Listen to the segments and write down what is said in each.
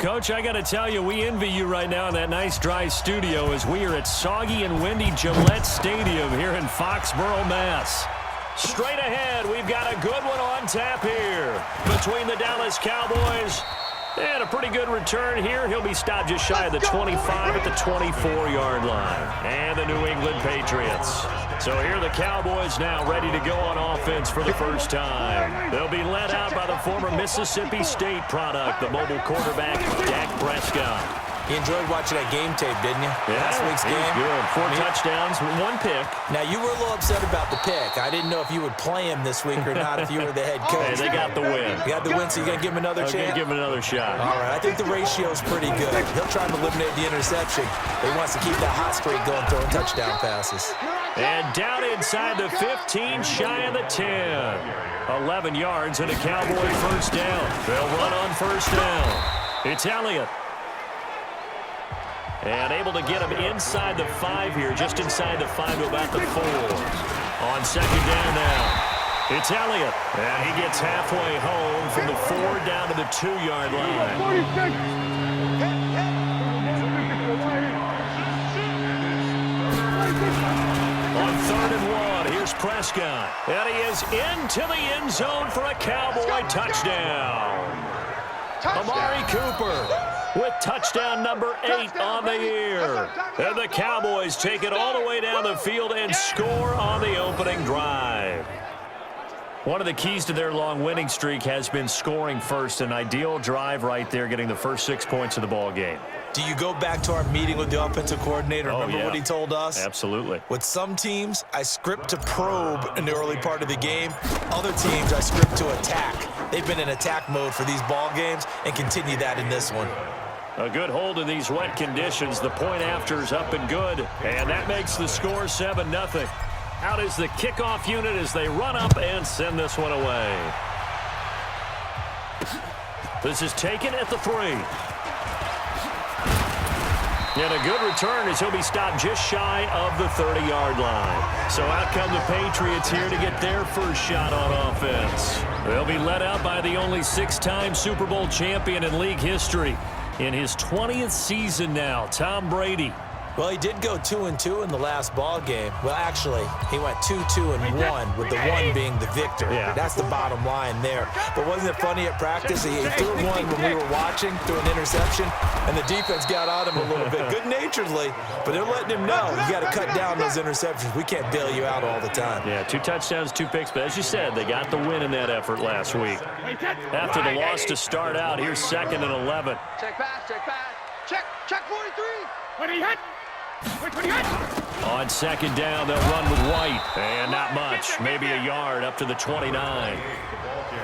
Coach, I got to tell you, we envy you right now in that nice dry studio as we are at soggy and windy Gillette Stadium here in Foxborough, Mass. Straight ahead, we've got a good one on tap here between the Dallas Cowboys and a pretty good return here. He'll be stopped just shy of the 25 at the 24-yard line. And the New England Patriots. So here the Cowboys now ready to go on offense for the first time. They'll be led out by the former Mississippi State product, the mobile quarterback, Dak Prescott. You enjoyed watching that game tape, didn't you? Yeah, last week's game. Good. 4 touchdowns, 1 pick. Now, you were a little upset about the pick. I didn't know if you would play him this week or not if you were the head coach. Hey, they got the win. You got the win, so you're going to give him another chance? Give him another shot. All right, I think the ratio's pretty good. He'll try to eliminate the interception, but he wants to keep that hot streak going, throwing touchdown passes. And down inside the 15, shy of the 10. 11 yards and a Cowboy first down. They'll run on first down. It's Elliott. And able to get him inside the 5 here, just inside the 5 to about the 4. On second down now, it's Elliott. And he gets halfway home from the 4 down to the 2-yard line. On 3rd and 1, here's Prescott. And he is into the end zone for a Cowboy touchdown. Amari Cooper with touchdown number 8 on the year. And the Cowboys take it all the way down the field and score on the opening drive. One of the keys to their long winning streak has been scoring first. An ideal drive right there, getting the first 6 points of the ball game. Do you go back to our meeting with the offensive coordinator? Remember what he told us? Absolutely. With some teams, I script to probe in the early part of the game. Other teams, I script to attack. They've been in attack mode for these ball games and continue that in this one. A good hold in these wet conditions. The point after is up and good. And that makes the score 7-0. Out is the kickoff unit as they run up and send this one away. This is taken at the 3. And a good return as he'll be stopped just shy of the 30-yard line. So out come the Patriots here to get their first shot on offense. They'll be led out by the only 6-time Super Bowl champion in league history. In his 20th season now, Tom Brady. Well, he did go 2-2 in the last ball game. Well, actually, he went 2-2-1, with the 1 being the victor. Yeah. That's the bottom line there. But wasn't it funny at practice? He threw one when we were watching, threw an interception, and the defense got on him a little bit, good-naturedly. But they're letting him know, you got to cut down those interceptions. We can't bail you out all the time. Yeah, 2 touchdowns, 2 picks. But as you said, they got the win in that effort last week. After the loss to start out, here's 2nd and 11. Check pass, check pass. Check 43. What he hit? On second down, they'll run with White. And not much, maybe a yard up to the 29.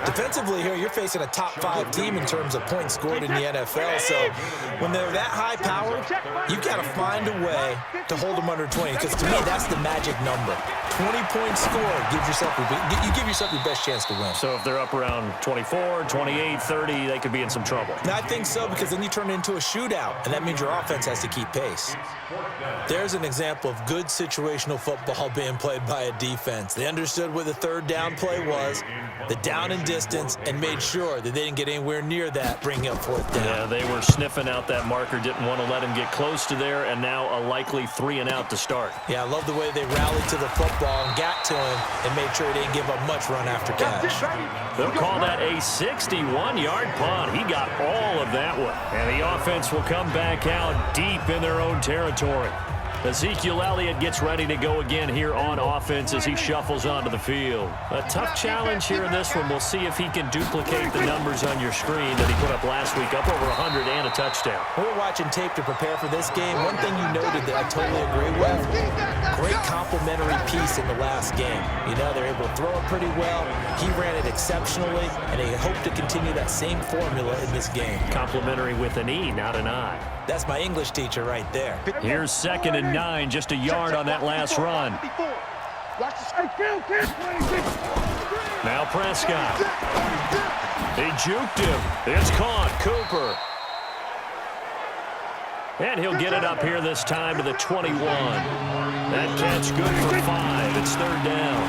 Defensively here, you're facing a top-5 team in terms of points scored in the NFL. So when they're that high-powered, you've got to find a way to hold them under 20. Because to me, that's the magic number. 20 points scored, you give yourself your best chance to win. So if they're up around 24, 28, 30, they could be in some trouble. I think so, because then you turn it into a shootout, and that means your offense has to keep pace. There's an example of good situational football being played by a defense. They understood where the 3rd down play was, the down and distance, and made sure that they didn't get anywhere near that, bringing up 4th down. Yeah, they were sniffing out that marker, didn't want to let him get close to there, and now a likely 3 and out to start. Yeah, I love the way they rallied to the football and got to him and made sure he didn't give up much run after catch. They'll call that a 61-yard punt. He got all of that one. And the offense will come back out deep in their own territory. Ezekiel Elliott gets ready to go again here on offense as he shuffles onto the field. A tough challenge here in this one. We'll see if he can duplicate the numbers on your screen that he put up last week, up over 100 and a touchdown. We were watching tape to prepare for this game. One thing you noted that I totally agree with, great complementary piece in the last game. You know, they're able to throw it pretty well. He ran it exceptionally, and they hope to continue that same formula in this game. Complimentary with an E, not an I. That's my English teacher right there. Here's 2nd and 9, just a yard on that last run. Now Prescott. He juked him. It's caught. Cooper. And he'll get it up here this time to the 21. That catch good for 5. It's 3rd down.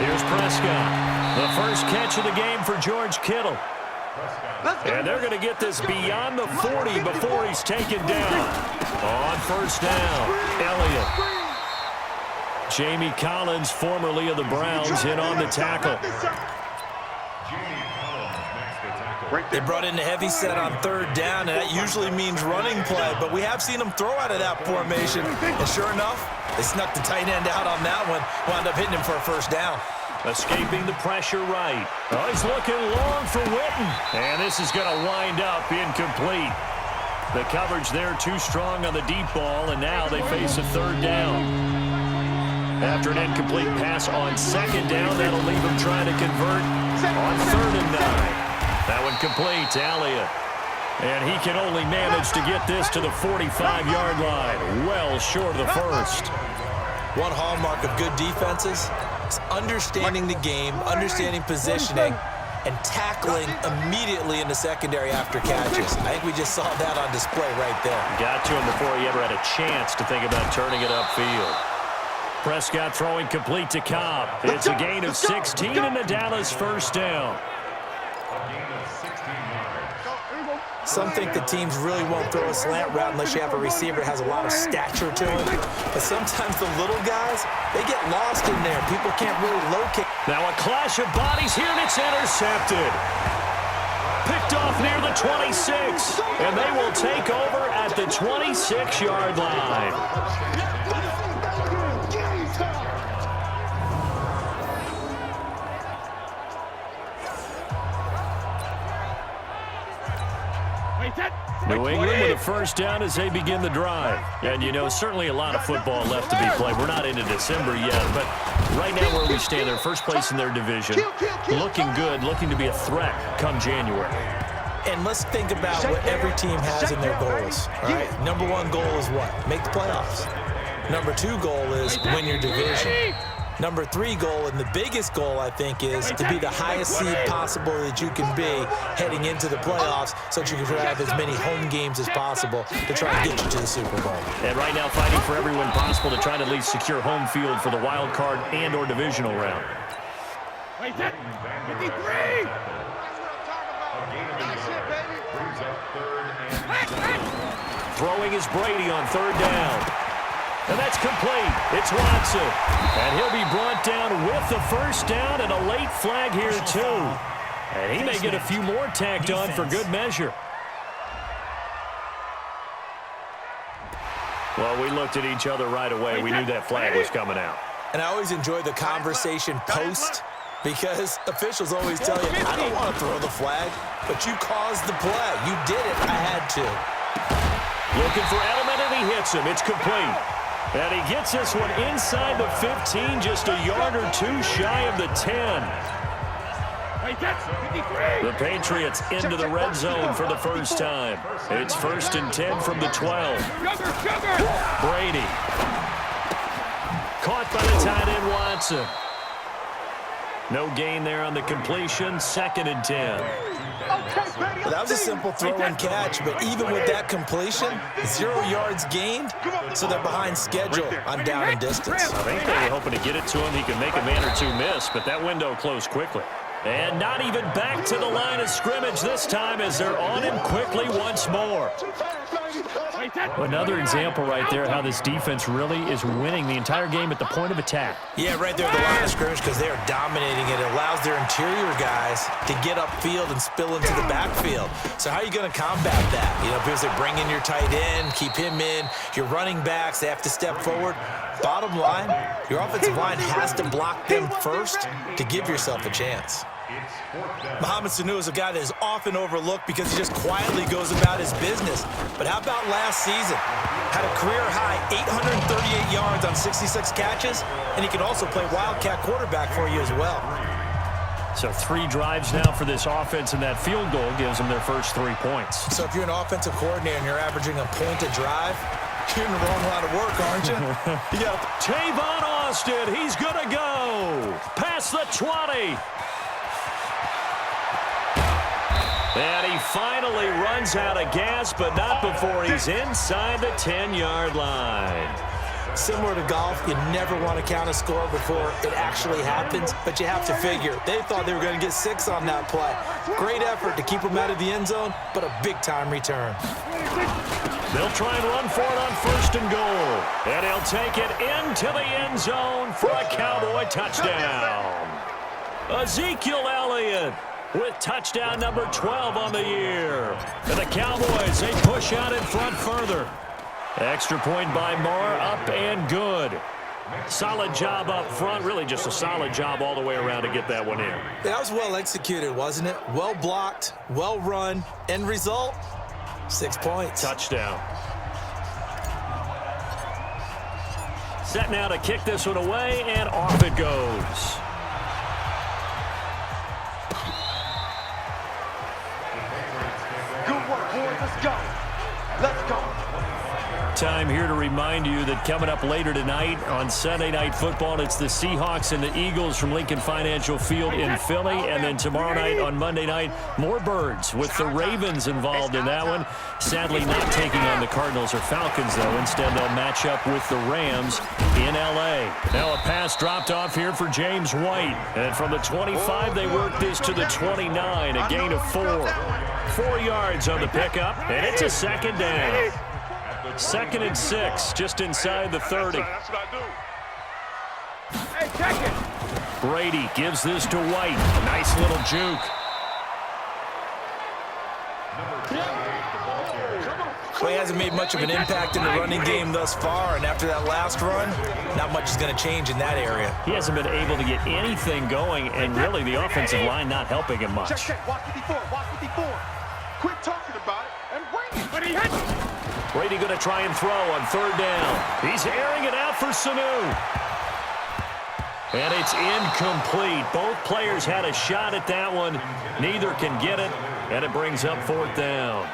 Here's Prescott. The first catch of the game for George Kittle. And they're going to get this beyond the 40 before he's taken down. On first down, Elliott. Jamie Collins, formerly of the Browns, in on the tackle. They brought in the heavy set on third down, and that usually means running play, but we have seen them throw out of that formation. And sure enough, they snuck the tight end out on that one, wound up hitting him for a first down. Escaping the pressure right. Oh, he's looking long for Witten. And this is going to wind up incomplete. The coverage there too strong on the deep ball, and now they face a third down. After an incomplete pass on second down, that'll leave him trying to convert on 3rd and 9. That one complete to Elliott. And he can only manage to get this to the 45-yard line, well short of the first. One hallmark of good defenses is understanding the game, understanding positioning, and tackling immediately in the secondary after catches. I think we just saw that on display right there. Got to him before he ever had a chance to think about turning it upfield. Prescott throwing complete to Cobb. It's a gain of 16 and the Dallas first down. Some think the teams really won't throw a slant route unless you have a receiver that has a lot of stature to him. But sometimes the little guys, they get lost in there. People can't really locate. Now a clash of bodies here, and it's intercepted. Picked off near the 26, and they will take over at the 26-yard line. New England with a first down as they begin the drive. And, you know, certainly a lot of football left to be played. We're not into December yet, but right now where we stand, they're first place in their division. Looking good, looking to be a threat come January. And let's think about what every team has in their goals. All right? Number one goal is what? Make the playoffs. Number two goal is win your division. Number three goal, and the biggest goal, I think, is to be the highest seed possible that you can be heading into the playoffs so that you can have as many home games as possible to try and get you to the Super Bowl. And right now fighting for every win possible to try to at least secure home field for the wild card and or divisional round. 53! Throwing is Brady on third down. And that's complete. It's Watson. And he'll be brought down with the first down and a late flag here, too. And he may get a few more tacked on for good measure. Well, we looked at each other right away. We knew that flag was coming out. And I always enjoy the conversation post because officials always tell you, I don't want to throw the flag, but you caused the play. You did it. I had to. Looking for Edelman, and he hits him. It's complete. And he gets this one inside the 15, just a yard or two shy of the 10. The Patriots into the red zone for the first time. It's 1st and 10 from the 12. Brady. Caught by the tight end, Watson. No gain there on the completion, 2nd and 10. Well, that was a simple throw and catch, but even with that completion, 0 yards gained, so they're behind schedule on down and distance. I think they were hoping to get it to him. He could make a man or two miss, but that window closed quickly. And not even back to the line of scrimmage this time as they're on him quickly once more. Another example right there how this defense really is winning the entire game at the point of attack. Yeah, right there at the line of scrimmage because they are dominating it. It allows their interior guys to get upfield and spill into the backfield. So how are you going to combat that? You know, because they bring in your tight end, keep him in. Your running backs, they have to step forward. Bottom line, your offensive line has to block them first to give yourself a chance. Mohamed Sanu is a guy that is often overlooked because he just quietly goes about his business. But how about last season? Had a career-high 838 yards on 66 catches, and he can also play Wildcat quarterback for you as well. So 3 drives now for this offense, and that field goal gives them their first 3 points. So if you're an offensive coordinator and you're averaging a point a drive, you're in the wrong line of work, aren't you? You got Tavon Austin, he's going to go past the 20. And he finally runs out of gas, but not before he's inside the 10-yard line. Similar to golf, you never want to count a score before it actually happens, but you have to figure they thought they were going to get 6 on that play. Great effort to keep them out of the end zone, but a big-time return. They'll try and run for it on 1st and goal. And he'll take it into the end zone for a Cowboy touchdown. Ezekiel Elliott with touchdown number 12 on the year. And the Cowboys, they push out in front further. Extra point by Marr, up and good. Solid job up front, really just a solid job all the way around to get that one in. That was well executed, wasn't it? Well blocked, well run. End result, 6 points. Touchdown. Set now to kick this one away, and off it goes. Good work, boys. Let's go. Let's go. Time here to remind you that coming up later tonight on Sunday Night Football, it's the Seahawks and the Eagles from Lincoln Financial Field in Philly. And then tomorrow night on Monday night, more Birds with the Ravens involved in that one. Sadly not taking on the Cardinals or Falcons, though. Instead, they'll match up with the Rams in L.A. Now a pass dropped off here for James White. And from the 25, they work this to the 29, a gain of 4. 4 yards on the pickup, and it's a second down. 2nd and 6, just inside the 30. That's what I do. Hey, check it. Brady gives this to White. Nice little juke. Well, he hasn't made much of an impact in the running game thus far, and after that last run, not much is going to change in that area. He hasn't been able to get anything going, and really the offensive line not helping him much. Check. Watch 54. Watch 54. Quit talking about it and bring it. But he hit it. Brady going to try and throw on 3rd down. He's airing it out for Sanu. And it's incomplete. Both players had a shot at that one. Neither can get it, and it brings up 4th down.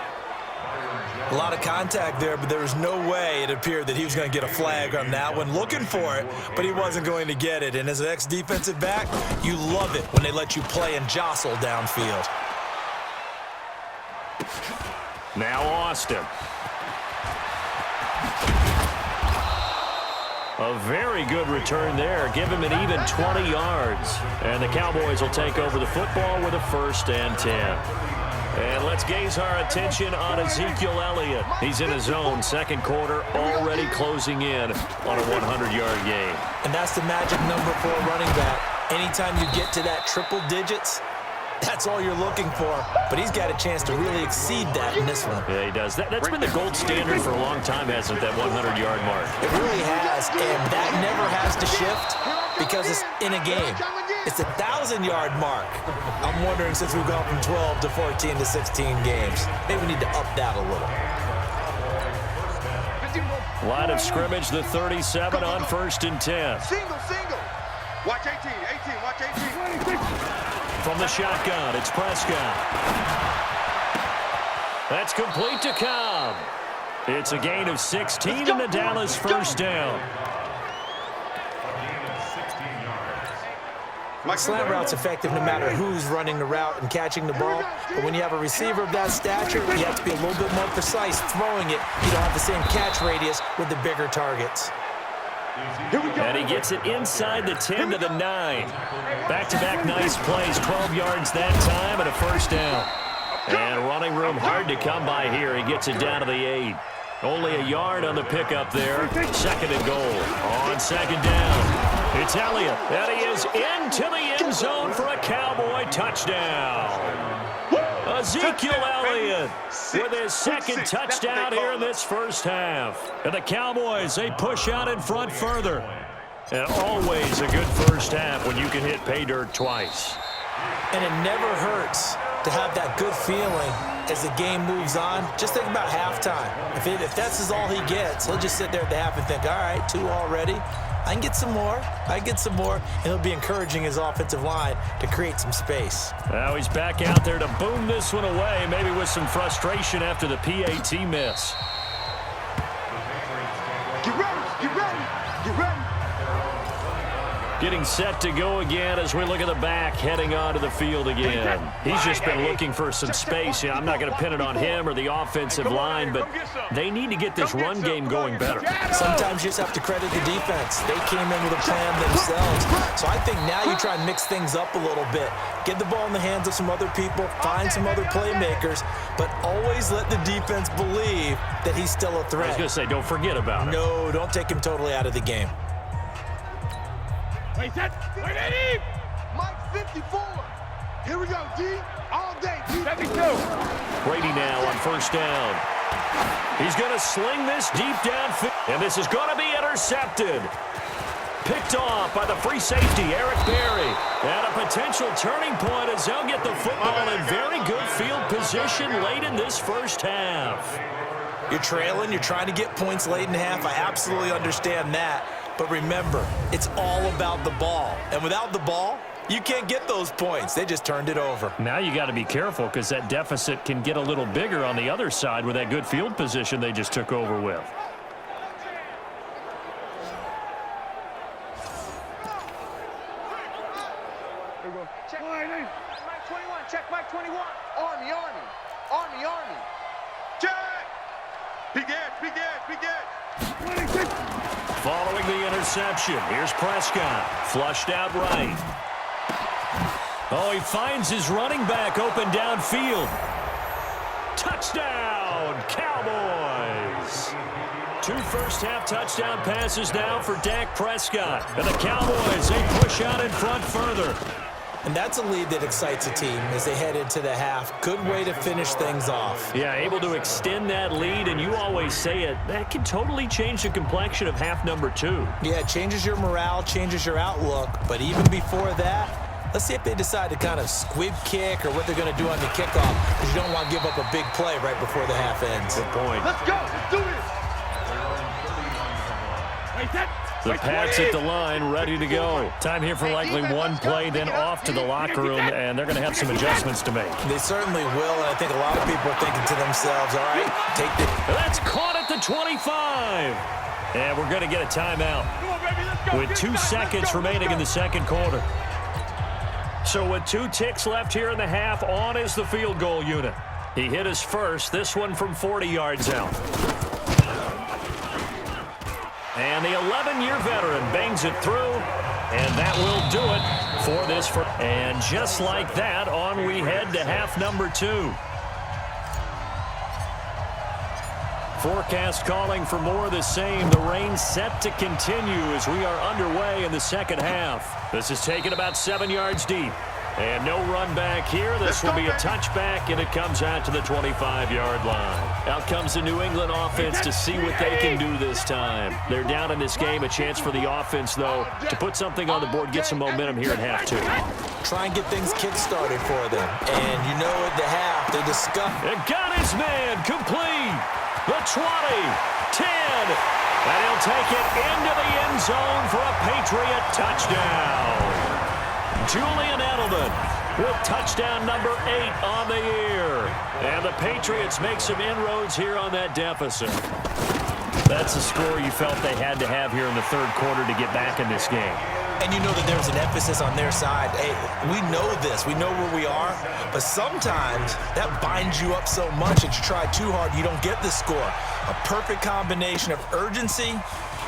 A lot of contact there, but there was no way it appeared that he was going to get a flag on that one. Looking for it, but he wasn't going to get it. And as an ex-defensive back, you love it when they let you play and jostle downfield. Now Austin. A very good return there. Give him an even 20 yards. And the Cowboys will take over the football with a 1st and 10. And let's gaze our attention on Ezekiel Elliott. He's in his zone, 2nd quarter, already closing in on a 100-yard game. And that's the magic number for a running back. Anytime you get to that triple digits, that's all you're looking for. But he's got a chance to really exceed that in this one. Yeah, he does. That's been the gold standard for a long time, hasn't it, that 100-yard mark? It really has, and that never has to shift because it's in a game. It's a 1,000-yard mark. I'm wondering, since we've gone from 12 to 14 to 16 games, maybe we need to up that a little. Line of scrimmage, the 37 on 1st and 10. Single. Watch 18. Watch 18. From the shotgun, it's Prescott. That's complete to Cobb. It's a gain of 16 and the Dallas 1st down. Slant route's effective no matter who's running the route and catching the ball. But when you have a receiver of that stature, you have to be a little bit more precise throwing it. You don't have the same catch radius with the bigger targets. And he gets it inside the 10 to the 9. Back-to-back nice plays, 12 yards that time and a 1st down. And running room hard to come by here. He gets it down to the 8. Only a yard on the pickup there. 2nd and goal. On 2nd down. It's Elliott, and he is into the end zone for a Cowboy touchdown. Ezekiel Elliott with his 2nd touchdown here in this 1st half. And the Cowboys, they push out in front further. And always a good 1st half when you can hit pay dirt twice. And it never hurts to have that good feeling as the game moves on. Just think about halftime. If that's all he gets, he'll just sit there at the half and think, all right, 2 already. I can get some more. And he'll be encouraging his offensive line to create some space. Now he's back out there to boom this one away, maybe with some frustration after the PAT miss. Get ready. getting set to go again as we look at the back heading onto the field again. He's just been looking for some space. I'm not going to pin it on him or the offensive line, but they need to get this run game going better. Sometimes you just have to credit the defense. They came in with a plan themselves. So I think now you try and mix things up a little bit. Get the ball in the hands of some other people, find some other playmakers, but always let the defense believe that he's still a threat. I was going to say, don't forget about it. No, don't take him totally out of the game. Wait, Mike 54. Here we go, D. All day, D. 72. Brady now on first down. He's going to sling this deep downfield, and this is going to be intercepted. Picked off by the free safety, Eric Berry. And a potential turning point as they'll get the football in very good field position late in this first half. You're trailing, you're trying to get points late in half. I absolutely understand that. But remember, it's all about the ball. And without the ball, you can't get those points. They just turned it over. Now you got to be careful because that deficit can get a little bigger on the other side with that good field position they just took over with. Check Mike 21. Check Mike 21. Army. Check. Begin. Following the interception, here's Prescott. Flushed out right. Oh, he finds his running back open downfield. Touchdown, Cowboys. 2 first-half touchdown passes now for Dak Prescott. And the Cowboys, they push out in front further. And that's a lead that excites a team as they head into the half. Good way to finish things off. Yeah, able to extend that lead, and you always say it, that can totally change the complexion of half number 2. Yeah, it changes your morale, changes your outlook. But even before that, let's see if they decide to kind of squib kick or what they're going to do on the kickoff, because you don't want to give up a big play right before the half ends. Good point. Let's go. Let's do this. The Pats at the line, ready to go. Time here for likely one play, then off to the locker room, and they're going to have some adjustments to make. They certainly will, and I think a lot of people are thinking to themselves, all right, take the... That's caught at the 25. And we're going to get a timeout with 2 seconds remaining in the second quarter. So with 2 ticks left here in the half, on is the field goal unit. He hit his first, this one from 40 yards out. And the 11-year veteran bangs it through, and that will do it for this. And just like that, on we head to half number 2. Forecast calling for more of the same. The rain set to continue as we are underway in the second half. This is taken about 7 yards deep. And no run back here. This will be a touchback, and it comes out to the 25-yard line. Out comes the New England offense to see what they can do this time. They're down in this game. A chance for the offense, though, to put something on the board, get some momentum here in half 2. Try and get things kick-started for them. And you know at the half, they discuss... It got his man complete. The 20, 10, and he'll take it into the end zone for a Patriot touchdown. Julian Edelman with touchdown number 8 on the year. And the Patriots make some inroads here on that deficit. That's the score you felt they had to have here in the third quarter to get back in this game. And you know that there's an emphasis on their side. Hey, we know this. We know where we are. But sometimes that binds you up so much that you try too hard, you don't get the score. A perfect combination of urgency,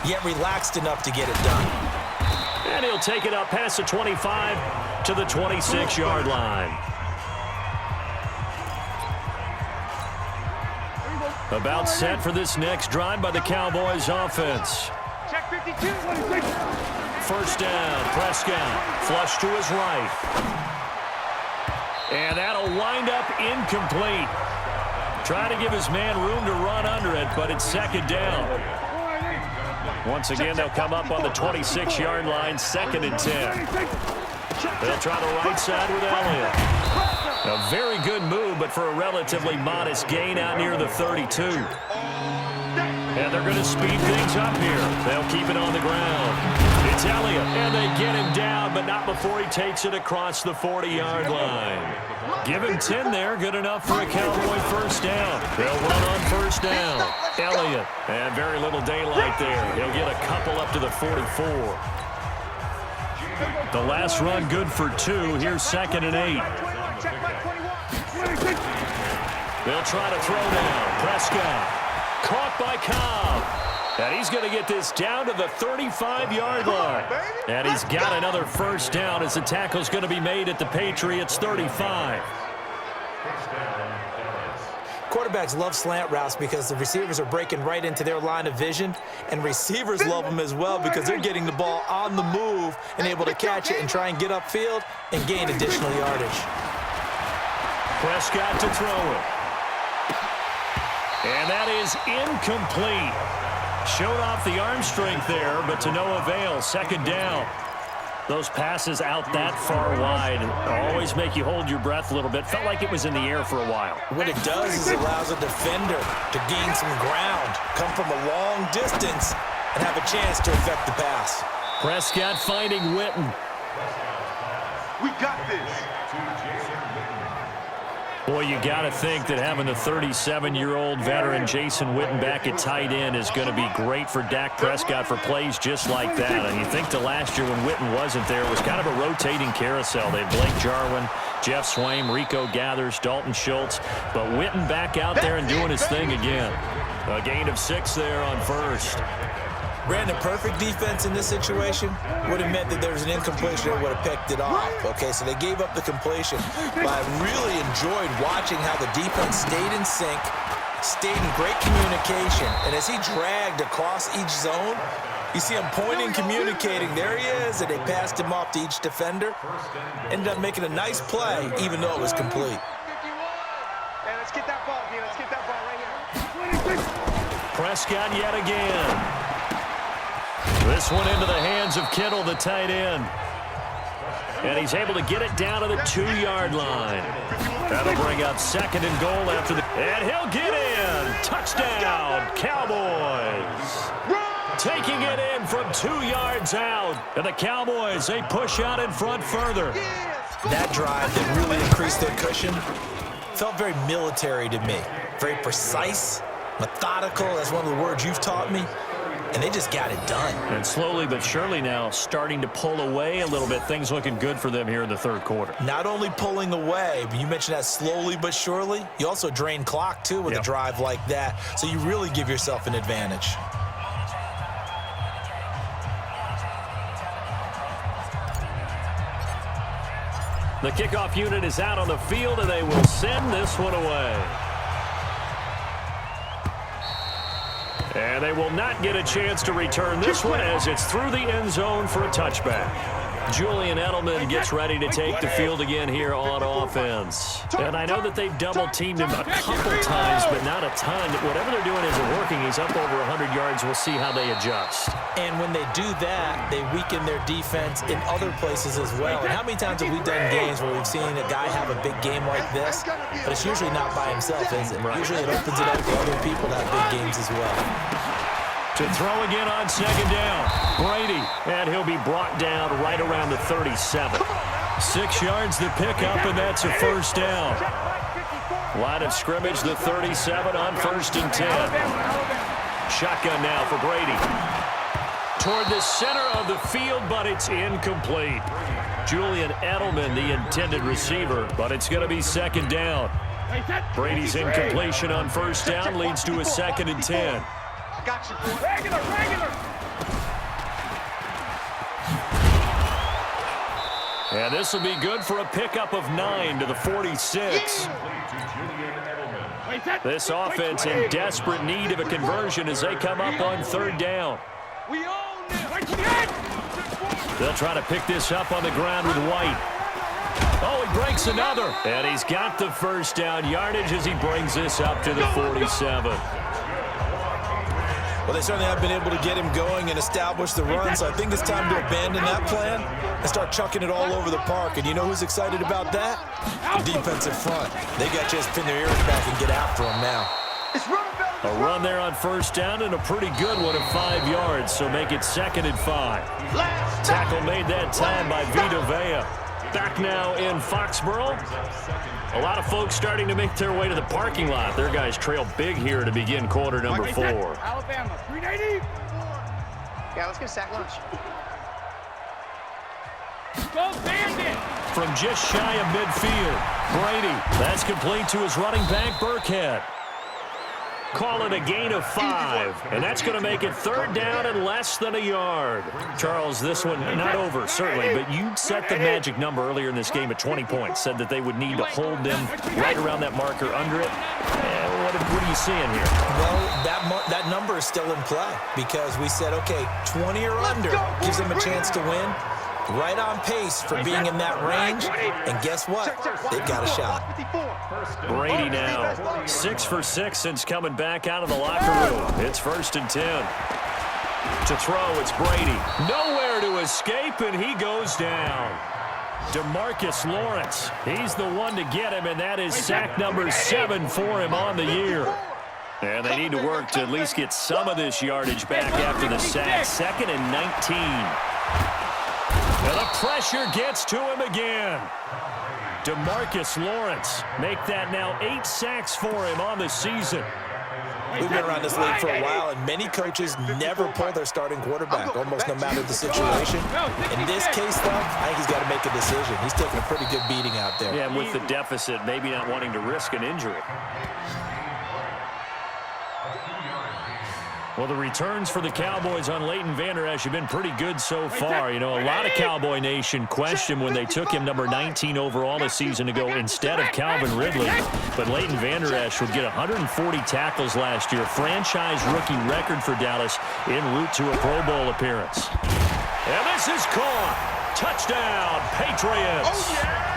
yet relaxed enough to get it done. And he'll take it up past the 25 to the 26-yard line. About set for this next drive by the Cowboys offense. Check 52. First down, Prescott, flush to his right. And that'll wind up incomplete. Try to give his man room to run under it, but it's second down. Once again, they'll come up on the 26-yard line, 2nd and 10. They'll try the right side with Elliott. A very good move, but for a relatively modest gain out near the 32. And they're going to speed things up here. They'll keep it on the ground. It's Elliott, and they get him down, but not before he takes it across the 40-yard line. Give him 10 there, good enough for a Cowboy first down. They'll run on first down. Elliott, and very little daylight there. He'll get a couple up to the 44. The last run good for 2. Here's 2nd and 8. They'll try to throw down. Prescott caught by Cobb. And he's going to get this down to the 35-yard line. And he's got another first down as the tackle's going to be made at the Patriots' 35. Quarterbacks love slant routes because the receivers are breaking right into their line of vision, and receivers love them as well because they're getting the ball on the move and able to catch it and try and get upfield and gain additional yardage. Prescott to throw it. And that is incomplete. Showed off the arm strength there, but to no avail. 2nd down. Those passes out that far wide always make you hold your breath a little bit. Felt like it was in the air for a while. What it does is it allows a defender to gain some ground, come from a long distance, and have a chance to affect the pass. Prescott finding Witten. We got this. Boy, you got to think that having the 37-year-old veteran Jason Witten back at tight end is going to be great for Dak Prescott for plays just like that. And you think to last year when Witten wasn't there, it was kind of a rotating carousel. They had Blake Jarwin, Jeff Swaim, Rico Gathers, Dalton Schultz. But Witten back out there and doing his thing again. A gain of 6 there on first. Brandon, perfect defense in this situation would have meant that there was an incompletion. They would have picked it off. Okay, so they gave up the completion. But I really enjoyed watching how the defense stayed in sync, stayed in great communication. And as he dragged across each zone, you see him pointing, communicating. There he is, and they passed him off to each defender. Ended up making a nice play, even though it was complete. Hey, let's get that ball here. Let's get that ball right here. Prescott yet again. This one into the hands of Kittle, the tight end. And he's able to get it down to the 2-yard line. That'll bring up 2nd and goal after the... And he'll get in. Touchdown, Cowboys. Taking it in from 2 yards out. And the Cowboys, they push out in front further. That drive that really increased their cushion felt very military to me. Very precise, methodical. That's one of the words you've taught me. And they just got it done. And slowly but surely now starting to pull away a little bit. Things looking good for them here in the 3rd quarter. Not only pulling away, but you mentioned that slowly but surely. You also drain clock, too, with a drive like that. So you really give yourself an advantage. The kickoff unit is out on the field, and they will send this one away. And they will not get a chance to return this one as it's through the end zone for a touchback. Julian Edelman gets ready to take the field again here on offense. And I know that they've double-teamed him a couple times, but not a ton. Whatever they're doing isn't working. He's up over 100 yards. We'll see how they adjust. And when they do that, they weaken their defense in other places as well. And how many times have we done games where we've seen a guy have a big game like this, but it's usually not by himself, is it? Right. Usually it opens it up for other people to have big games as well. To throw again on 2nd down. Brady, and he'll be brought down right around the 37. 6 yards to pick up, and that's a first down. Line of scrimmage, the 37 on 1st and 10. Shotgun now for Brady. Toward the center of the field, but it's incomplete. Julian Edelman, the intended receiver, but it's going to be 2nd down. Brady's incompletion on 1st down leads to a 2nd and 10. Got you, boy. Regular. And this will be good for a pickup of 9 to the 46. This offense in desperate need of a conversion as they come up on 3rd down. They'll try to pick this up on the ground with White. Oh, he breaks another. And he's got the first down yardage as he brings this up to the 47. Well, they certainly have been able to get him going and establish the run, so I think it's time to abandon that plan and start chucking it all over the park. And you know who's excited about that? The defensive front. They got to just pin their ears back and get after him now. A run there on 1st down and a pretty good one of 5 yards, so make it 2nd and 5. Tackle made that time by Vita Vea. Back now in Foxborough. A lot of folks starting to make their way to the parking lot. Their guys trail big here to begin quarter number 4. Alabama, 380. Yeah, let's get a sack lunch. Go Bandit! From just shy of midfield, Brady. That's complete to his running back, Burkhead. Call it a gain of 5, and that's going to make it third down and less than a yard. Charles, this one not over, certainly, but you set the magic number earlier in this game at 20 points, said that they would need to hold them right around that marker under it. What are you seeing here? Well, that number is still in play because we said, okay, 20 or under gives them a chance to win. Right on pace for being in that range. And guess what? They've got a shot. Brady now 6 for 6 since coming back out of the locker room. It's 1st and 10. To throw, it's Brady. Nowhere to escape, and he goes down. DeMarcus Lawrence, he's the one to get him, and that is sack number 7 for him on the year. And they need to work to at least get some of this yardage back after the sack. 2nd and 19. And the pressure gets to him again. DeMarcus Lawrence make that now 8 sacks for him on the season. We've been around this league for a while, and many coaches never pull their starting quarterback, almost no matter the situation. In this case, though, I think he's got to make a decision. He's taking a pretty good beating out there. Yeah, and with the deficit, maybe not wanting to risk an injury. Well, the returns for the Cowboys on Leighton Vander Esch have been pretty good so far. You know, a lot of Cowboy Nation questioned when they took him number 19 overall a season ago instead of Calvin Ridley. But Leighton Vander Esch would get 140 tackles last year, franchise rookie record for Dallas en route to a Pro Bowl appearance. And this is caught. Touchdown, Patriots. Oh, yeah.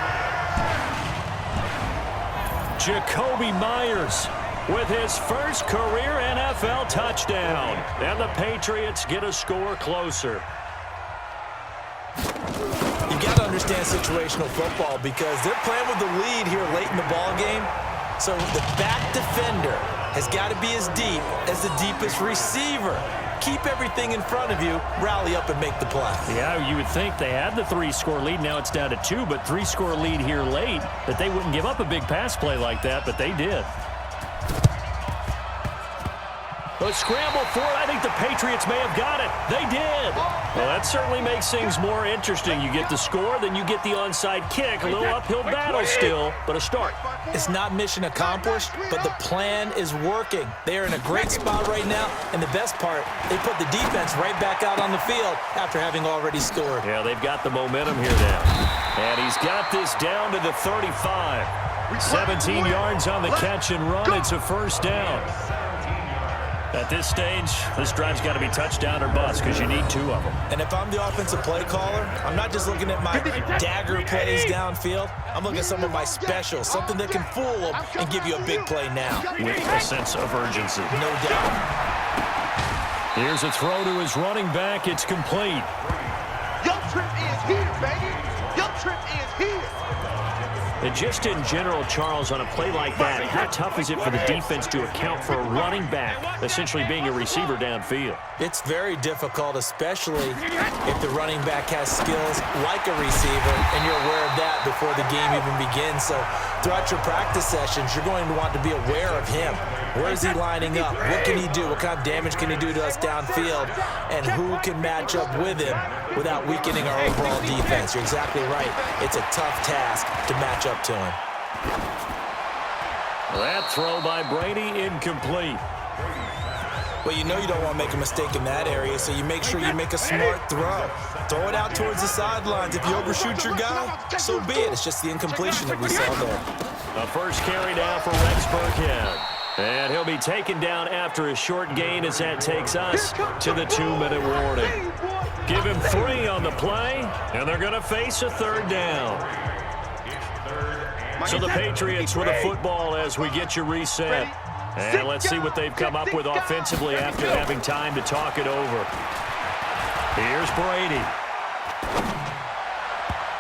Jacoby Myers with his first career NFL touchdown. And the Patriots get a score closer. You've got to understand situational football because they're playing with the lead here late in the ball game. So the back defender has got to be as deep as the deepest receiver. Keep everything in front of you, rally up and make the play. Yeah, you would think they had the 3-score lead. Now it's down to 2, but 3-score lead here late, that they wouldn't give up a big pass play like that, but they did. A scramble for it. I think the Patriots may have got it. They did. Well, that certainly makes things more interesting. You get the score, then you get the onside kick. A little uphill battle still, but a start. It's not mission accomplished, but the plan is working. They are in a great spot right now, and the best part, they put the defense right back out on the field after having already scored. Yeah, they've got the momentum here now. And he's got this down to the 35. 17 yards on the catch and run. It's a first down. At this stage, this drive's got to be touchdown or bust because you need 2 of them. And if I'm the offensive play caller, I'm not just looking at my dagger plays downfield. I'm looking at some of my specials, something that can fool them and give you a big play now. With a sense of urgency. No doubt. Here's a throw to his running back. It's complete. Your trip is here, baby. Your trip is here. And just in general, Charles, on a play like that, how tough is it for the defense to account for a running back essentially being a receiver downfield? It's very difficult, especially if the running back has skills like a receiver, and you're aware of that before the game even begins. So throughout your practice sessions, you're going to want to be aware of him. Where is he lining up? What can he do? What kind of damage can he do to us downfield? And who can match up with him without weakening our overall defense? You're exactly right. It's a tough task to match up to him. That throw by Brady, incomplete. Well, you know you don't want to make a mistake in that area, so you make sure you make a smart throw. Throw it out towards the sidelines. If you overshoot your guy, so be it. It's just the incompletion that we saw there. A first carry now for Rex Burkhead. And he'll be taken down after a short gain as that takes us to the 2-minute warning. Give him 3 on the play, and they're going to face a third down. So the Patriots with a football as we get you reset. And let's see what they've come up with offensively after having time to talk it over. Here's Brady.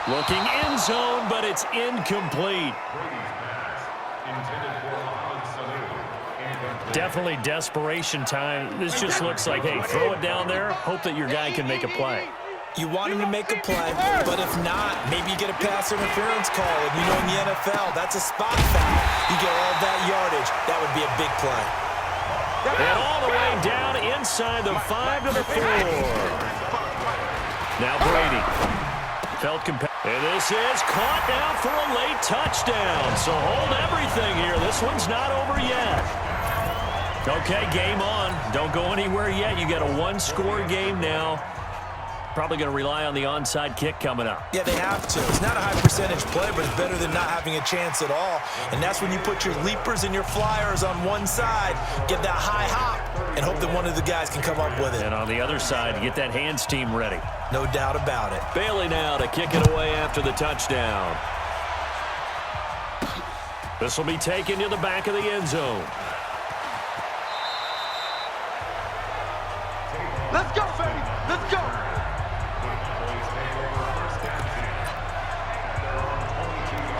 Looking end zone, but it's incomplete. Definitely desperation time. This just looks like, hey, throw it down there, hope that your guy can make a play. You want him to make a play, but if not, maybe you get a pass interference call. And you know in the NFL, that's a spot foul. You get all that yardage. That would be a big play. And all the way down inside the 5 to the 4. Now Brady felt competitive. And this is caught now for a late touchdown. So hold everything here. This one's not over yet. Okay, game on. Don't go anywhere yet. You got a one-score game now. Probably going to rely on the onside kick coming up. Yeah, they have to. It's not a high percentage play, but it's better than not having a chance at all. And that's when you put your leapers and your flyers on one side, get that high hop, and hope that one of the guys can come up with it. And on the other side, get that hands team ready. No doubt about it. Bailey now to kick it away after the touchdown. This will be taken to the back of the end zone. Let's go, baby. Let's go.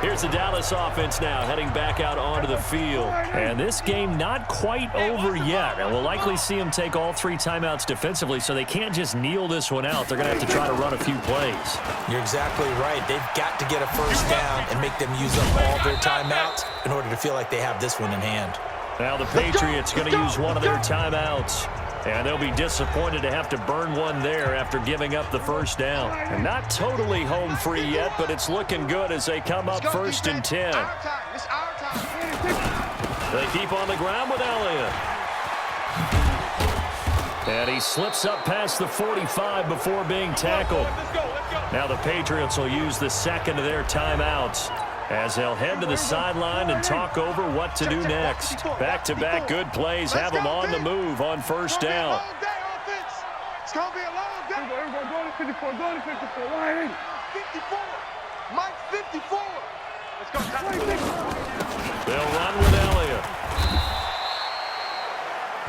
Here's the Dallas offense now heading back out onto the field. And this game not quite over yet. And we'll likely see them take all 3 timeouts defensively, so they can't just kneel this one out. They're going to have to try to run a few plays. You're exactly right. They've got to get a first down and make them use up all their timeouts in order to feel like they have this one in hand. Now the Patriots going to use one of their timeouts. And they'll be disappointed to have to burn one there after giving up the first down. And not totally home free yet, but it's looking good as they come up first and 10. They keep on the ground with Elliott. And he slips up past the 45 before being tackled. Now the Patriots will use the second of their timeouts as they'll head to the sideline and talk over what to do next. Back-to-back good plays have them on the move on first down. It's going to be a long day. Go to 54. Go to 54. 54. Mike 54. Let's go. They'll run with Elliott.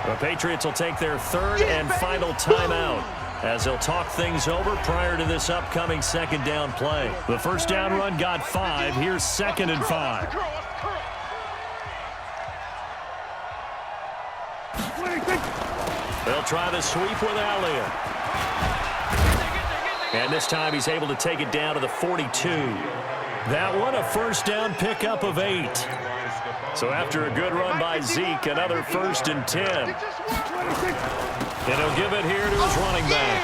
The Patriots will take their third and final timeout as they'll talk things over prior to this upcoming second down play. The first down run got 5. Here's second and 5. They'll try the sweep with Elliott. And this time he's able to take it down to the 42. That one a first down pickup of 8. So after a good run by Zeke, another first and 10. And he'll give it here to his running back.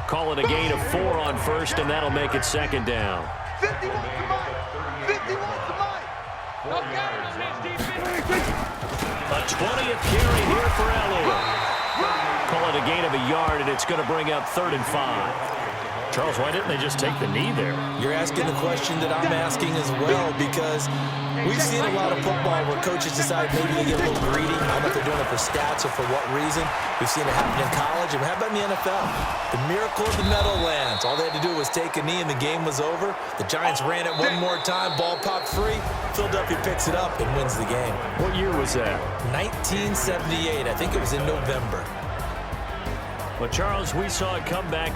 Call it a gain of 4 on first, and that'll make it second down. 51 to Mike. 51 to Mike. A 20th carry here for Elliott. Call it a gain of a yard, and it's going to bring up 3rd and 5. Charles, why didn't they just take the knee there? You're asking the question that I'm asking as well, because we've seen a lot of football where coaches decide maybe they get a little greedy. I don't know if they're doing it for stats or for what reason. We've seen it happen in college, and how about in the NFL? The miracle of the Meadowlands. All they had to do was take a knee, and the game was over. The Giants ran it one more time. Ball popped free. Philadelphia picks it up and wins the game. What year was that? 1978. I think it was in November. Well, Charles, we saw it come back